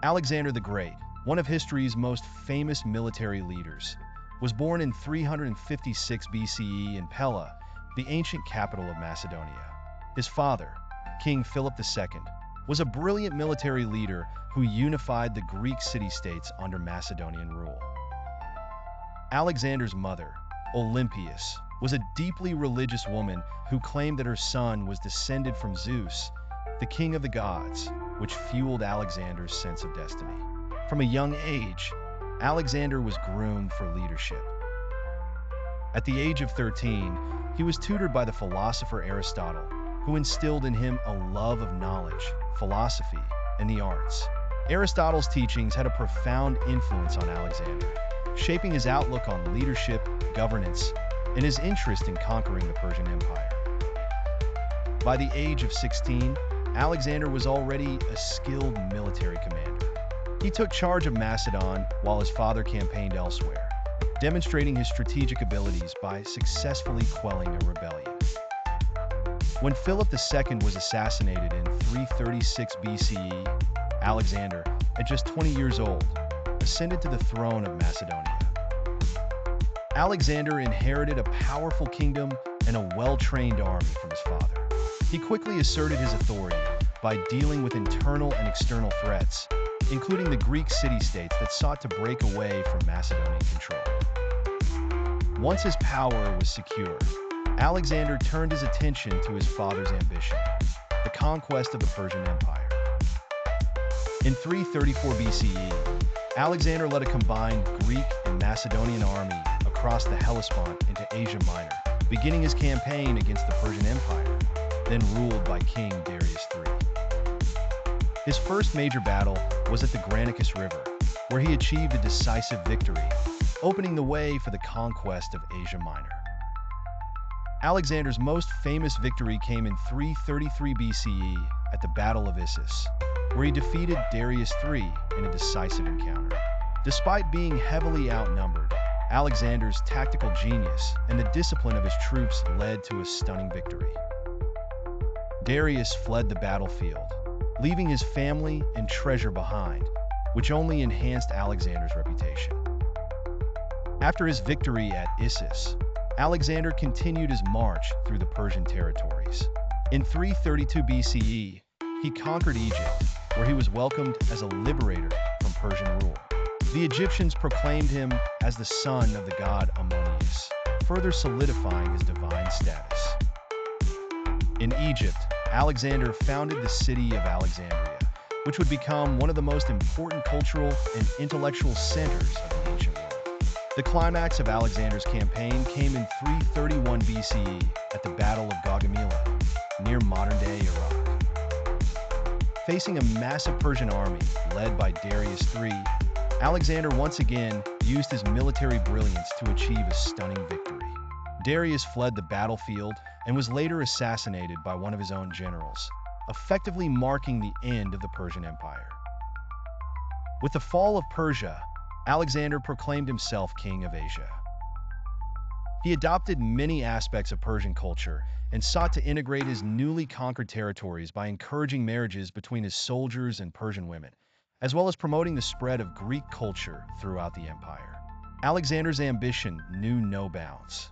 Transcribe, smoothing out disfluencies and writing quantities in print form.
Alexander the Great, one of history's most famous military leaders, was born in 356 BCE in Pella, the ancient capital of Macedonia. His father, King Philip II, was a brilliant military leader who unified the Greek city-states under Macedonian rule. Alexander's mother, Olympias, was a deeply religious woman who claimed that her son was descended from Zeus, the king of the gods, which fueled Alexander's sense of destiny. From a young age, Alexander was groomed for leadership. At the age of 13, he was tutored by the philosopher Aristotle, who instilled in him a love of knowledge, philosophy, and the arts. Aristotle's teachings had a profound influence on Alexander, shaping his outlook on leadership, governance, and his interest in conquering the Persian Empire. By the age of 16, Alexander was already a skilled military commander. He took charge of Macedon while his father campaigned elsewhere, demonstrating his strategic abilities by successfully quelling a rebellion. When Philip II was assassinated in 336 BCE, Alexander, at just 20 years old, ascended to the throne of Macedonia. Alexander inherited a powerful kingdom and a well-trained army from his father. He quickly asserted his authority by dealing with internal and external threats, including the Greek city-states that sought to break away from Macedonian control. Once his power was secure, Alexander turned his attention to his father's ambition, the conquest of the Persian Empire. In 334 BCE, Alexander led a combined Greek and Macedonian army across the Hellespont into Asia Minor, beginning his campaign against the Persian Empire, then ruled by King Darius III. His first major battle was at the Granicus River, where he achieved a decisive victory, opening the way for the conquest of Asia Minor. Alexander's most famous victory came in 333 BCE at the Battle of Issus, where he defeated Darius III in a decisive encounter. Despite being heavily outnumbered, Alexander's tactical genius and the discipline of his troops led to a stunning victory. Darius fled the battlefield, leaving his family and treasure behind, which only enhanced Alexander's reputation. After his victory at Issus, Alexander continued his march through the Persian territories. In 332 BCE, he conquered Egypt, where he was welcomed as a liberator from Persian rule. The Egyptians proclaimed him as the son of the god Ammonius, further solidifying his divine status. In Egypt, Alexander founded the city of Alexandria, which would become one of the most important cultural and intellectual centers of the ancient world. The climax of Alexander's campaign came in 331 BCE at the Battle of Gaugamela, near modern-day Iraq. Facing a massive Persian army led by Darius III, Alexander once again used his military brilliance to achieve a stunning victory. Darius fled the battlefield and was later assassinated by one of his own generals, effectively marking the end of the Persian Empire. With the fall of Persia, Alexander proclaimed himself king of Asia. He adopted many aspects of Persian culture and sought to integrate his newly conquered territories by encouraging marriages between his soldiers and Persian women, as well as promoting the spread of Greek culture throughout the empire. Alexander's ambition knew no bounds.